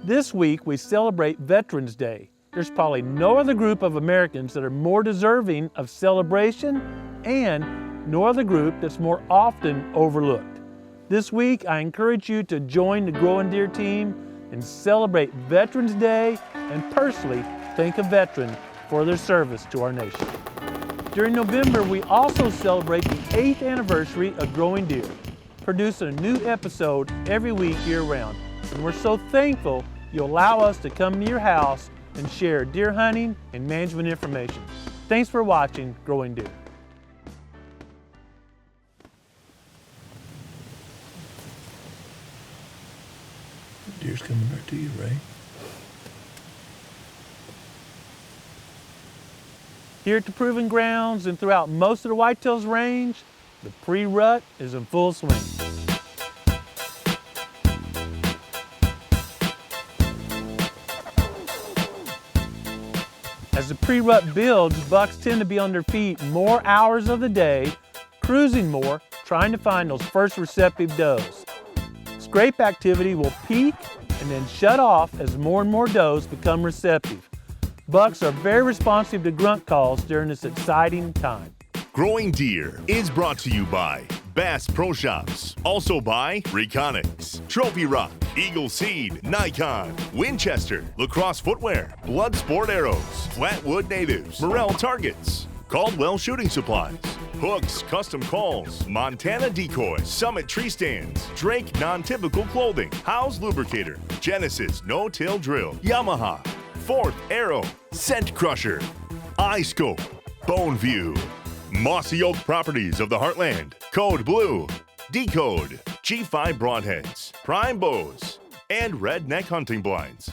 This week we celebrate Veterans Day. There's probably no other group of Americans that are more deserving of celebration and no other group that's more often overlooked. This week I encourage you to join the Growing Deer team and celebrate Veterans Day and personally thank a veteran for their service to our nation. During November, we also celebrate the 8th anniversary of Growing Deer, producing a new episode every week year-round. And we're so thankful you allow us to come to your house and share deer hunting and management information. Thanks for watching Growing Deer. Deer's coming right to you, Ray. Here at the Proving Grounds and throughout most of the Whitetails range, the pre-rut is in full swing. As the pre-rut builds, bucks tend to be on their feet more hours of the day, cruising more, trying to find those first receptive does. Scrape activity will peak and then shut off as more and more does become receptive. Bucks are very responsive to grunt calls during this exciting time. Growing Deer is brought to you by Bass Pro Shops, also by Reconics, Trophy Rock, Eagle Seed, Nikon, Winchester, Lacrosse Footwear, Blood Sport Arrows, Flatwood Natives, Morel Targets, Caldwell Shooting Supplies, Hooks Custom Calls, Montana Decoys, Summit Tree Stands, Drake Non-Typical Clothing, Howe's Lubricator, Genesis No-Till Drill, Yamaha, Fourth Arrow, Scent Crusher, iScope, Bone View, Mossy Oak Properties of the Heartland, Code Blue, Decode, G5 Broadheads, Prime Bows, and Redneck Hunting Blinds.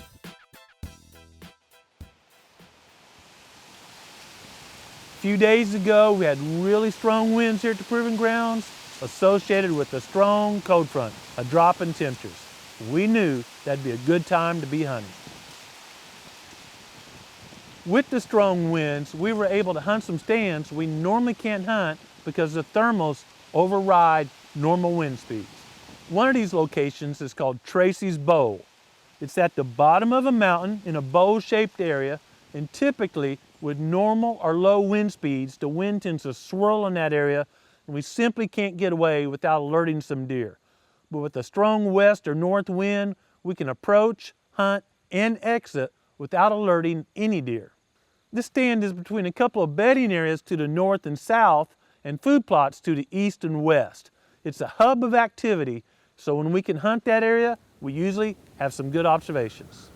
A few days ago, we had really strong winds here at the Proving Grounds associated with a strong cold front, a drop in temperatures. We knew that'd be a good time to be hunting. With the strong winds, we were able to hunt some stands we normally can't hunt because the thermals override normal wind speeds. One of these locations is called Tracy's Bowl. It's at the bottom of a mountain in a bowl-shaped area, and typically with normal or low wind speeds, the wind tends to swirl in that area, and we simply can't get away without alerting some deer. But with a strong west or north wind, we can approach, hunt, and exit without alerting any deer. This stand is between a couple of bedding areas to the north and south and food plots to the east and west. It's a hub of activity, so when we can hunt that area, we usually have some good observations.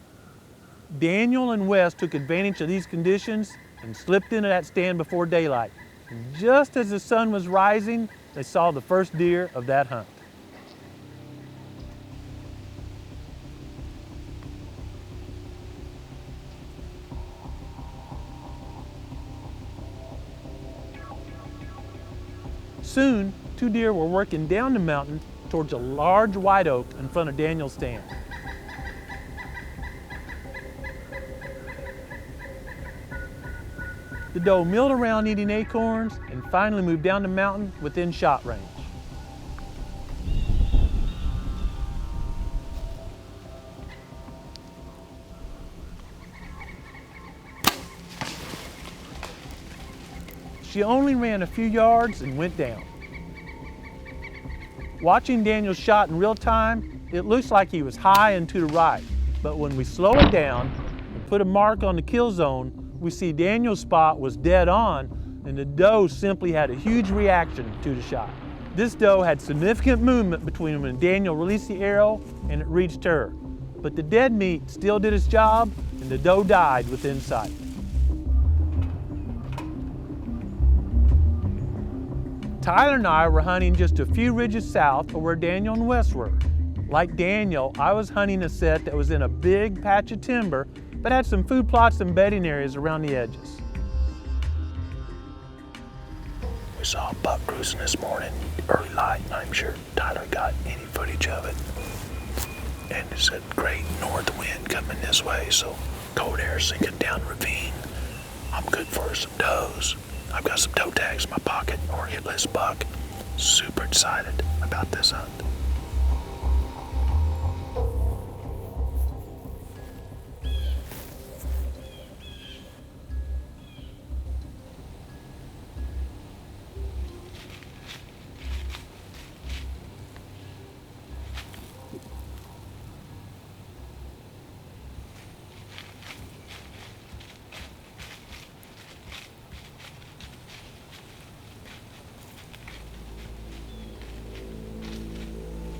Daniel and Wes took advantage of these conditions and slipped into that stand before daylight. And just as the sun was rising, they saw the first deer of that hunt. Soon, two deer were working down the mountain towards a large white oak in front of Daniel's stand. The doe milled around eating acorns and finally moved down the mountain within shot range. She only ran a few yards and went down. Watching Daniel's shot in real time, it looks like he was high and to the right, but when we slow it down and put a mark on the kill zone, we see Daniel's spot was dead on, and the doe simply had a huge reaction to the shot. This doe had significant movement between when Daniel released the arrow and it reached her, but the dead meat still did its job, and the doe died within sight. Tyler and I were hunting just a few ridges south of where Daniel and Wes were. Like Daniel, I was hunting a set that was in a big patch of timber, but had some food plots and bedding areas around the edges. We saw a buck cruising this morning, early light, and I'm sure Tyler got any footage of it. And it's a great north wind coming this way, so cold air sinking down the ravine. I'm good for some does. I've got some toe tags in my pocket or a hitless buck. Super excited about this hunt.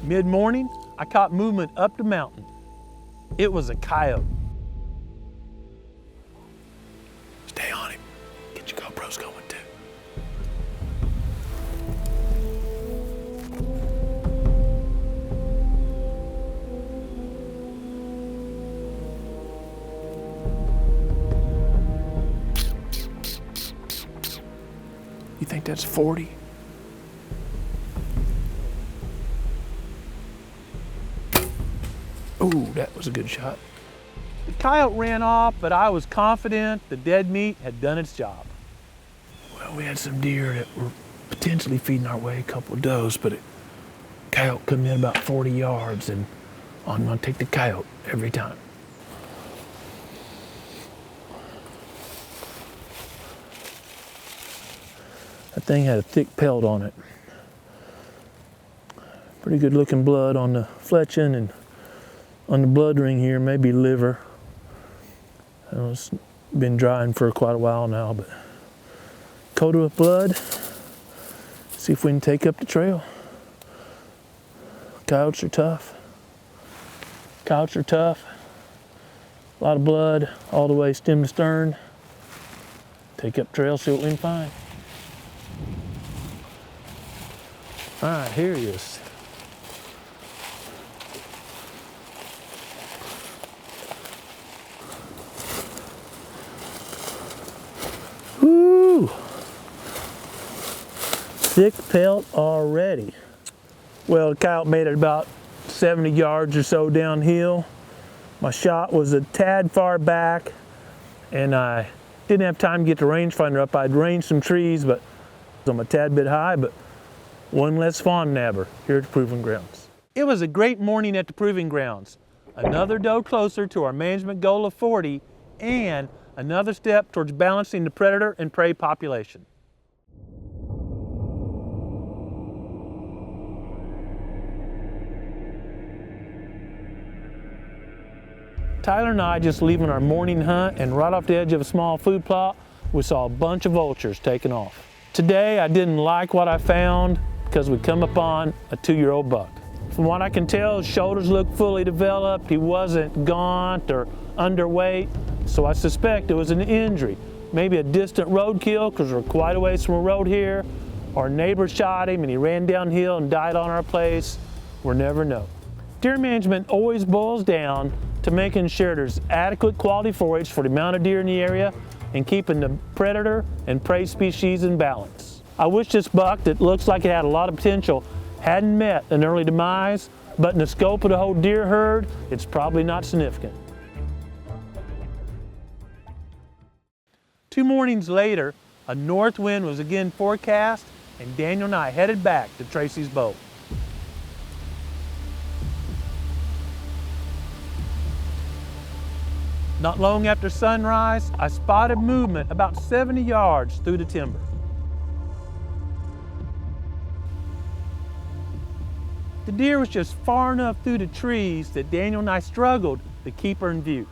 Mid-morning, I caught movement up the mountain. It was a coyote. Stay on him. Get your GoPros going too. You think that's 40? Ooh, that was a good shot. The coyote ran off, but I was confident the dead meat had done its job. Well, we had some deer that were potentially feeding our way, a couple of does, but a coyote come in about 40 yards, and I'm gonna take the coyote every time. That thing had a thick pelt on it. Pretty good looking blood on the fletching and on the blood ring here, maybe liver. It's been drying for quite a while now, but coated with blood. See if we can take up the trail. Coyotes are tough. Coyotes are tough. A lot of blood all the way stem to stern. Take up trail, see what we can find. All right, here he is. Woo! Thick pelt already. Well, the coyote made it about 70 yards or so downhill. My shot was a tad far back, and I didn't have time to get the rangefinder up. I'd ranged some trees, but I'm a tad bit high, but one less fawn nabber here at the Proving Grounds. It was a great morning at the Proving Grounds. Another doe closer to our management goal of 40, and another step towards balancing the predator and prey population. Tyler and I just leaving our morning hunt, and right off the edge of a small food plot, we saw a bunch of vultures taking off. Today, I didn't like what I found because we come upon a 2-year-old buck. From what I can tell, his shoulders look fully developed. He wasn't gaunt or underweight, so I suspect it was an injury. Maybe a distant roadkill because we're quite a ways from a road here, or a neighbor shot him and he ran downhill and died on our place. We'll never know. Deer management always boils down to making sure there's adequate quality forage for the amount of deer in the area and keeping the predator and prey species in balance. I wish this buck that looks like it had a lot of potential hadn't met an early demise, but in the scope of the whole deer herd, it's probably not significant. 2 mornings later, a north wind was again forecast, and Daniel and I headed back to Tracy's boat. Not long after sunrise, I spotted movement about 70 yards through the timber. The deer was just far enough through the trees that Daniel and I struggled to keep her in view.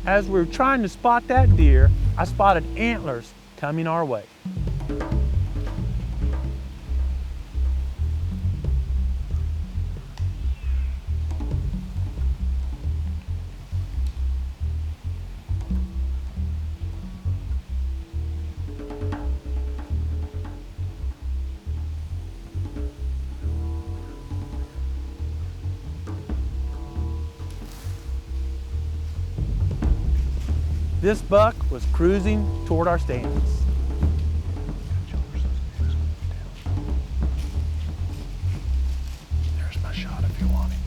As we were trying to spot that deer, I spotted antlers coming our way. This buck was cruising toward our stands. There's my shot if you want it.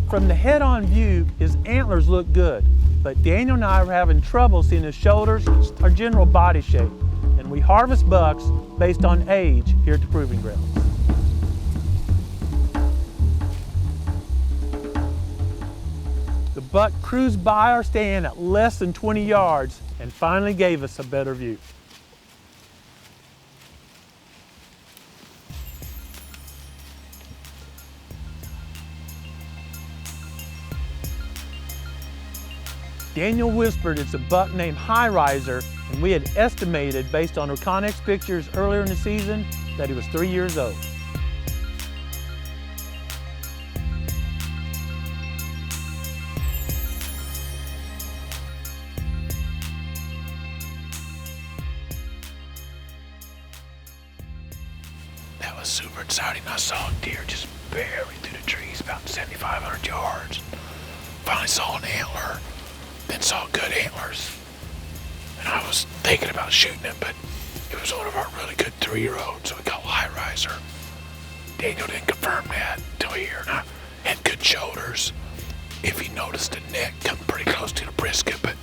From the head-on view, his antlers look good, but Daniel and I were having trouble seeing his shoulders or general body shape, and we harvest bucks based on age here at the Proving Grounds. The buck cruised by our stand at less than 20 yards and finally gave us a better view. Daniel whispered it's a buck named High Riser, and we had estimated, based on Reconnex pictures earlier in the season, that he was 3 years old. That was super exciting. I saw a deer just bury through the trees about 7,500 yards. Finally saw an antler, then saw good antlers. And I was thinking about shooting him, but it was one of our really good 3-year-olds, so we call High Riser. Daniel didn't confirm that until here, and I had good shoulders. If he noticed the neck come pretty close to the brisket, but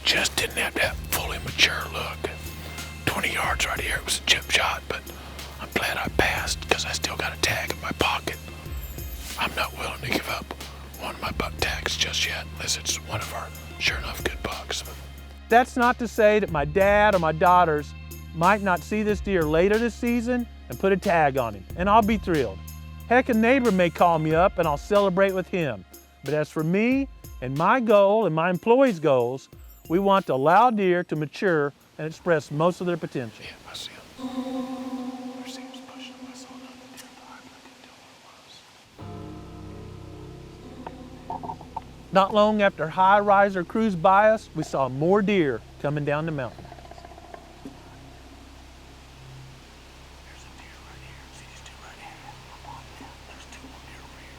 just didn't have that fully mature look. 20 yards right here, it was a chip shot, but I'm glad I passed because I still got a tag in my pocket. I'm not willing to give up one of my buck tags just yet, unless it's one of our sure enough good bucks. That's not to say that my dad or my daughters might not see this deer later this season and put a tag on him, and I'll be thrilled. Heck, a neighbor may call me up and I'll celebrate with him. But as for me and my goal and my employees' goals, we want to allow deer to mature and express most of their potential. Yeah, I see him. I see him pushing him. I saw another deer behind me. I couldn't tell what it was. Not long after High Riser cruised by us, we saw more deer coming down the mountain. There's a deer right here. See these two right here? There's 2 more deer over here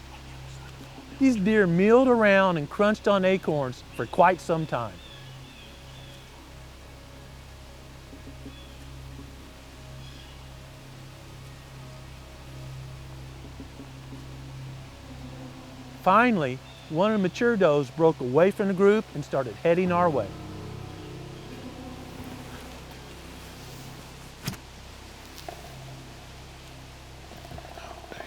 on the other side of the wall. These deer milled around and crunched on acorns for quite some time. Finally, one of the mature does broke away from the group and started heading our way. Oh, dang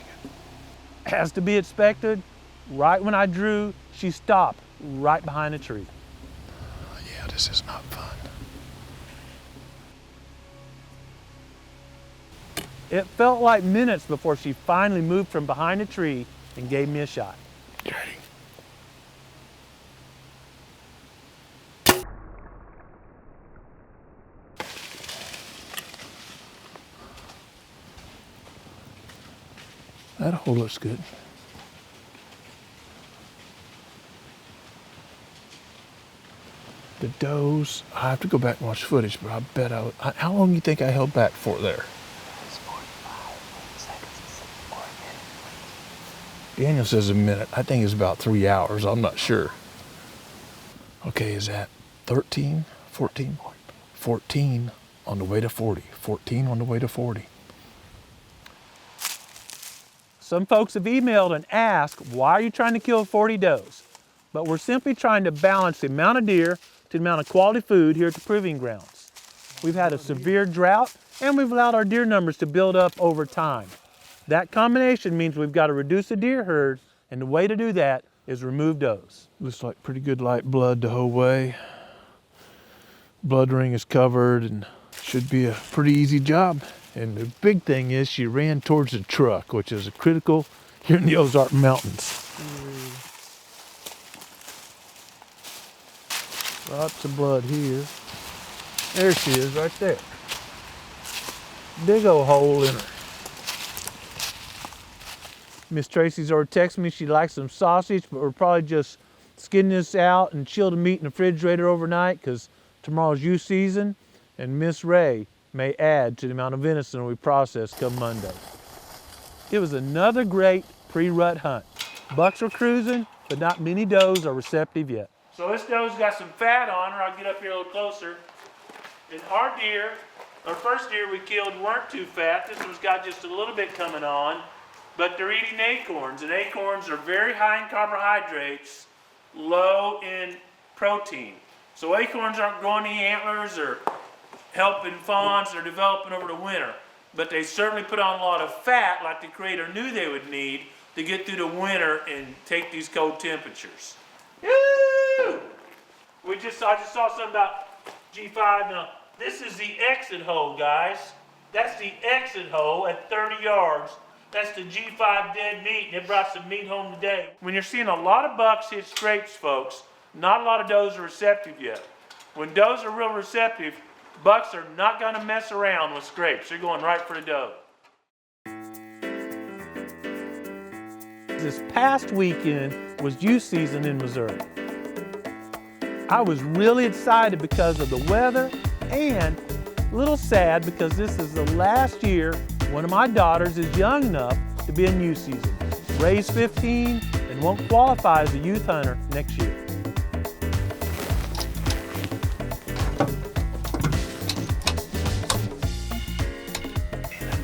it. As to be expected, right when I drew, she stopped right behind a tree. Yeah, this is not fun. It felt like minutes before she finally moved from behind a tree and gave me a shot. You ready? That hole looks good. The does, I have to go back and watch footage, but I bet how long do you think I held back for there? It's 45 seconds or a minute. Daniel says a minute. I think it's about 3 hours. I'm not sure. Okay, is that 13, 14? 14 on the way to 40. 14 on the way to 40. Some folks have emailed and asked, why are you trying to kill 40 does? But we're simply trying to balance the amount of deer to the amount of quality food here at the proving grounds. We've had a severe drought, and we've allowed our deer numbers to build up over time. That combination means we've got to reduce the deer herd, and the way to do that is remove does. Looks like pretty good light blood the whole way. Blood ring is covered and should be a pretty easy job. And the big thing is she ran towards the truck, which is critical here in the Ozark Mountains. Lots of blood here. There she is right there. Big old hole in her. Miss Tracy's already texted me she likes some sausage, but we're probably just skinning this out and chill the meat in the refrigerator overnight because tomorrow's youth season, and Miss Ray may add to the amount of venison we process come Monday. It was another great pre-rut hunt. Bucks are cruising, but not many does are receptive yet. So this doe's got some fat on her. I'll get up here a little closer. And our deer, our first deer we killed weren't too fat. This one's got just a little bit coming on, but they're eating acorns, and acorns are very high in carbohydrates, low in protein. So acorns aren't growing any antlers or helping fawns that are developing over the winter, but they certainly put on a lot of fat like the creator knew they would need to get through the winter and take these cold temperatures. Woo! I just saw something about G5 now. This is the exit hole, guys. That's the exit hole at 30 yards. That's the G5 dead meat, and it brought some meat home today. When you're seeing a lot of bucks hit scrapes, folks, not a lot of does are receptive yet. When does are real receptive, bucks are not gonna mess around with scrapes. They're going right for a doe. This past weekend was youth season in Missouri. I was really excited because of the weather and a little sad because this is the last year one of my daughters is young enough to be in youth season. Ray's 15 and won't qualify as a youth hunter next year.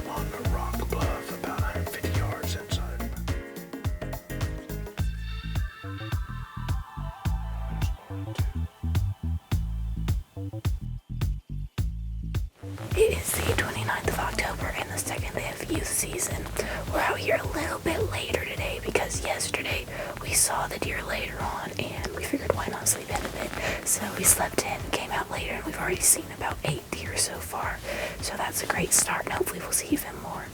Along a rock bluff about 150 yards inside. It is the 29th of October and the second day of youth season. We're out here a little bit later today because yesterday we saw the deer later on and we figured why not sleep in a bit. So we slept in, came out later, and we've already seen about 8 deer so far. So that's a great start and hopefully we'll see even more.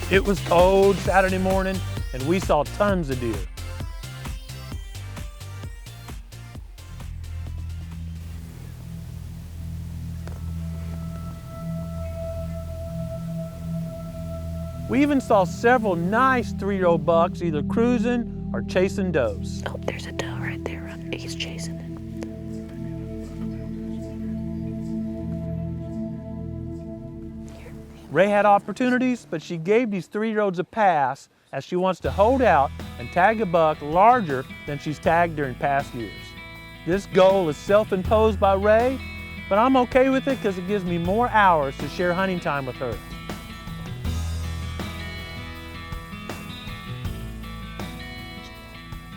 It was cold Saturday morning and we saw tons of deer. We even saw several nice 3-year-old bucks either cruising or chasing does. Oh, there's a doe right there. He's chasing it. Ray had opportunities, but she gave these 3-year-olds a pass as she wants to hold out and tag a buck larger than she's tagged during past years. This goal is self-imposed by Ray, but I'm okay with it because it gives me more hours to share hunting time with her.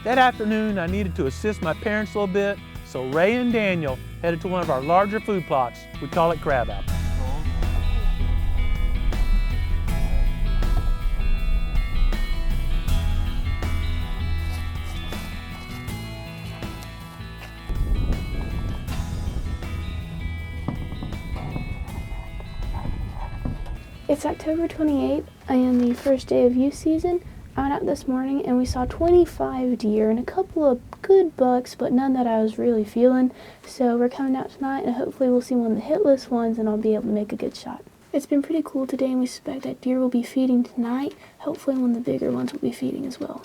That afternoon, I needed to assist my parents a little bit, so Ray and Daniel headed to one of our larger food plots. We call it Crab Apple. It's October 28th and the first day of youth season. I went out this morning and we saw 25 deer and a couple of good bucks, but none that I was really feeling. So we're coming out tonight and hopefully we'll see one of the hitless ones and I'll be able to make a good shot. It's been pretty cool today and we suspect that deer will be feeding tonight. Hopefully one of the bigger ones will be feeding as well.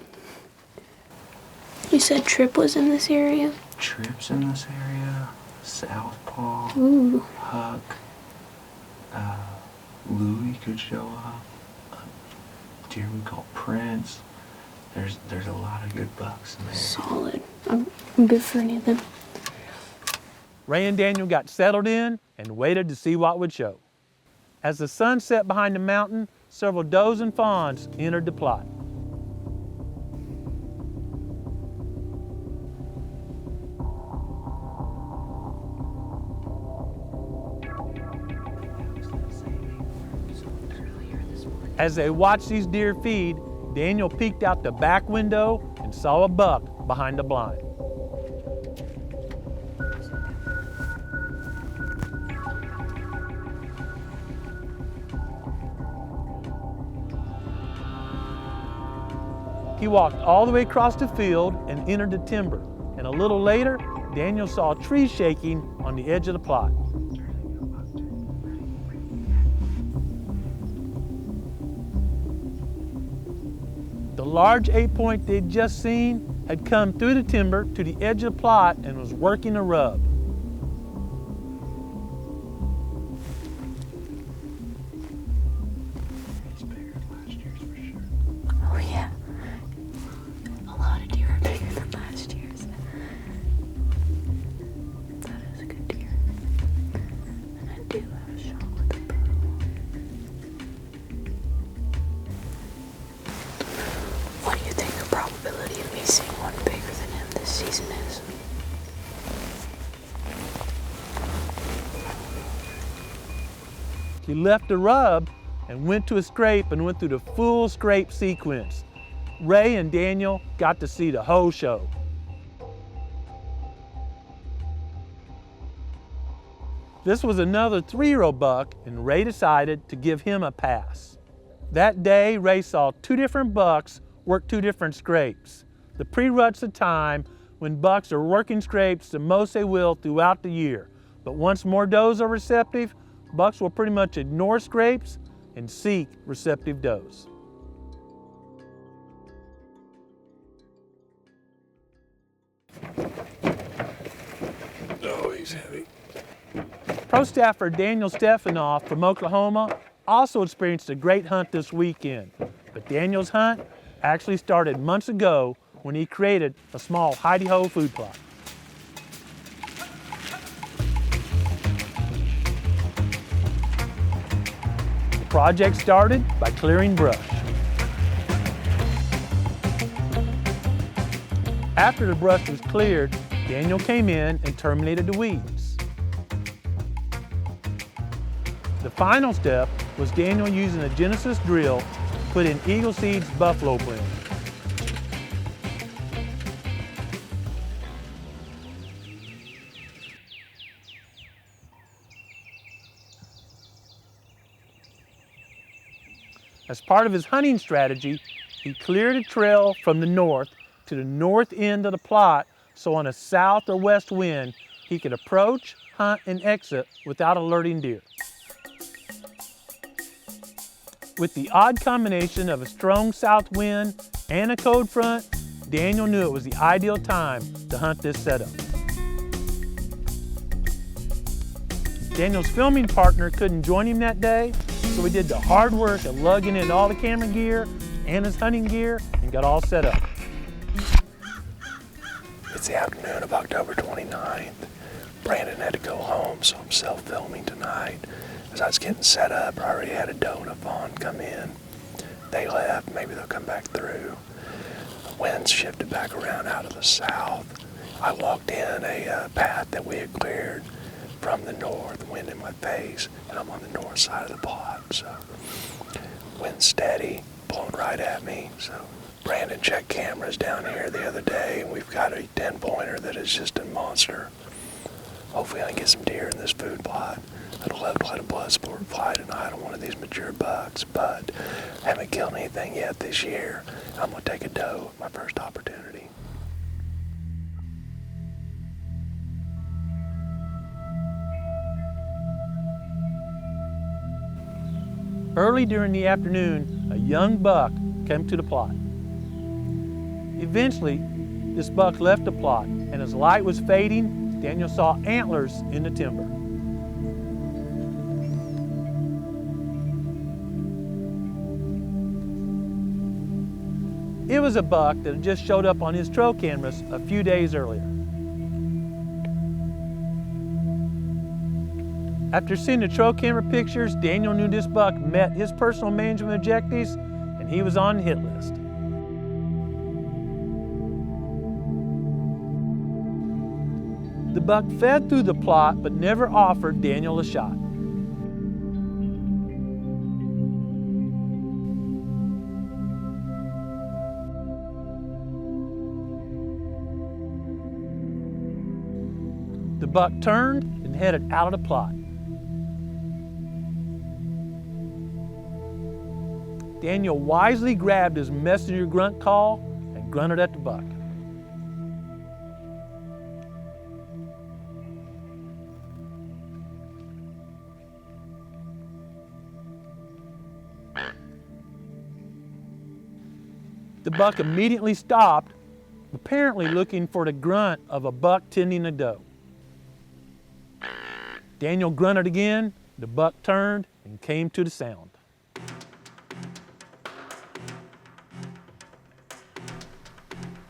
You said Trip was in this area? Trip's in this area. Southpaw. Ooh. Huck. Louie could show up. Deer we call Prince. There's a lot of good bucks in there. Solid. I'm good for any of them. Ray and Daniel got settled in and waited to see what would show. As the sun set behind the mountain, several does and fawns entered the plot. As they watched these deer feed, Daniel peeked out the back window and saw a buck behind the blind. He walked all the way across the field and entered the timber. And a little later, Daniel saw a tree shaking on the edge of the plot. The large 8-point they'd just seen had come through the timber to the edge of the plot and was working a rub. It's bigger than last year's for sure. Oh yeah. A lot of deer are bigger than last year's. That is a good deer. And I do have a shot with a bow. What do you think the probability of me seeing one bigger than him this season is? He left the rub and went to a scrape and went through the full scrape sequence. Ray and Daniel got to see the whole show. This was another 3-year-old buck, and Ray decided to give him a pass. That day, Ray saw 2 different bucks work 2 different scrapes. The pre-rut's the time when bucks are working scrapes the most they will throughout the year. But once more does are receptive, bucks will pretty much ignore scrapes and seek receptive does. Oh, he's heavy. Pro staffer Daniel Stefanoff from Oklahoma also experienced a great hunt this weekend. But Daniel's hunt actually started months ago when he created a small hidey-ho food plot. The project started by clearing brush. After the brush was cleared, Daniel came in and terminated the weeds. The final step was Daniel using a Genesis drill to put in Eagle Seed's buffalo blend. As part of his hunting strategy, he cleared a trail from the north to the north end of the plot so on a south or west wind he could approach, hunt, and exit without alerting deer. With the odd combination of a strong south wind and a cold front, Daniel knew it was the ideal time to hunt this setup. Daniel's filming partner couldn't join him that day, so he did the hard work of lugging in all the camera gear and his hunting gear and got all set up. It's the afternoon of October 29th. Brandon had to go home, so I'm self-filming tonight. As I was getting set up, I already had a doe and a fawn come in. They left, maybe they'll come back through. The wind shifted back around out of the south. I walked in a path that we had cleared from the north, wind in my face, and I'm on the north side of the plot, so wind steady, blowing right at me. So Brandon checked cameras down here the other day, and we've got a 10-pointer that is just a monster. Hopefully I can get some deer in this food plot. I'd love to let a blood sport fly tonight on one of these mature bucks, but I haven't killed anything yet this year. I'm gonna take a doe at my first opportunity. Early during the afternoon, a young buck came to the plot. Eventually, this buck left the plot, and as light was fading, Daniel saw antlers in the timber. It was a buck that had just showed up on his trail cameras a few days earlier. After seeing the trail camera pictures, Daniel knew this buck met his personal management objectives, and he was on the hit list. The buck fed through the plot, but never offered Daniel a shot. The buck turned and headed out of the plot. Daniel wisely grabbed his messenger grunt call and grunted at the buck. The buck immediately stopped, apparently looking for the grunt of a buck tending a doe. Daniel grunted again, the buck turned and came to the sound.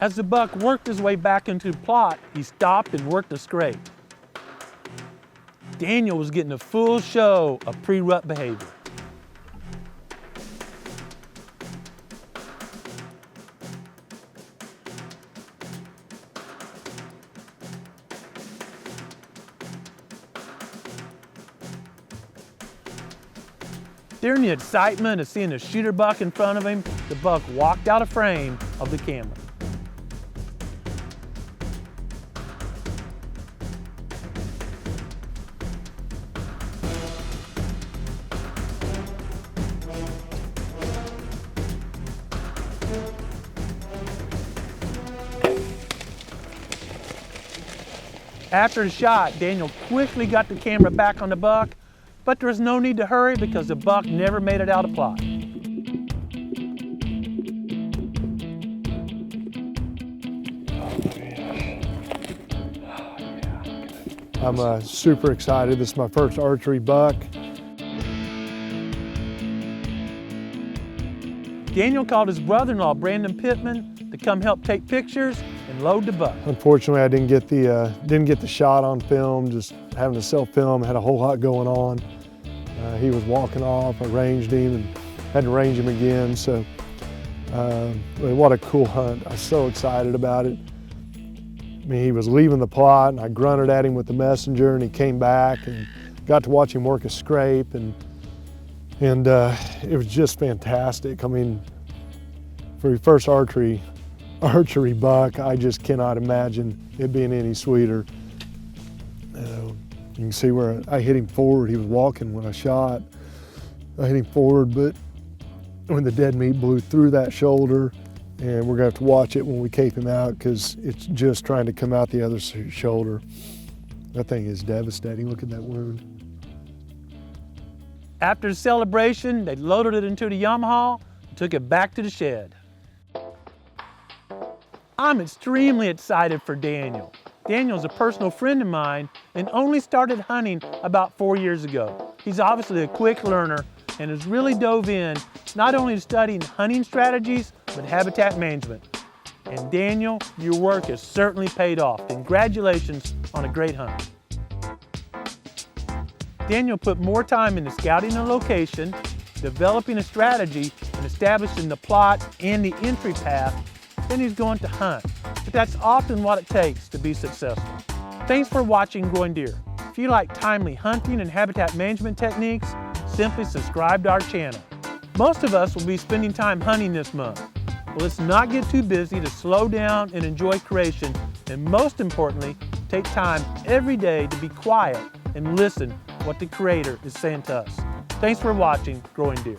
As the buck worked his way back into the plot, he stopped and worked a scrape. Daniel was getting a full show of pre-rut behavior. During the excitement of seeing a shooter buck in front of him, the buck walked out of frame of the camera. After the shot, Daniel quickly got the camera back on the buck, but there was no need to hurry because the buck never made it out of plot. I'm super excited. This is my first archery buck. Daniel called his brother-in-law, Brandon Pittman, to come help take pictures and load the buck. Unfortunately, I didn't get the shot on film. Just having to self-film, had a whole lot going on. He was walking off. I ranged him and had to range him again. So, what a cool hunt! I was so excited about it. I mean, he was leaving the plot, and I grunted at him with the messenger, and he came back, and got to watch him work a scrape, and it was just fantastic. I mean, for your first archery buck, I just cannot imagine it being any sweeter. You can see where I hit him forward. He was walking when I shot. I hit him forward, but when the dead meat blew through that shoulder, and we're gonna have to watch it when we cape him out because it's just trying to come out the other shoulder. That thing is devastating. Look at that wound. After the celebration, they loaded it into the Yamaha and took it back to the shed. I'm extremely excited for Daniel. Daniel's a personal friend of mine and only started hunting about 4 years ago. He's obviously a quick learner and has really dove in not only to studying hunting strategies, but habitat management. And Daniel, your work has certainly paid off. Congratulations on a great hunt. Daniel put more time into scouting a location, developing a strategy, and establishing the plot and the entry path than he's going to hunt. But that's often what it takes to be successful. Thanks for watching Growing Deer. If you like timely hunting and habitat management techniques, simply subscribe to our channel. Most of us will be spending time hunting this month. Well, let's not get too busy to slow down and enjoy creation, and most importantly, take time every day to be quiet and listen what the Creator is saying to us. Thanks for watching Growing Deer.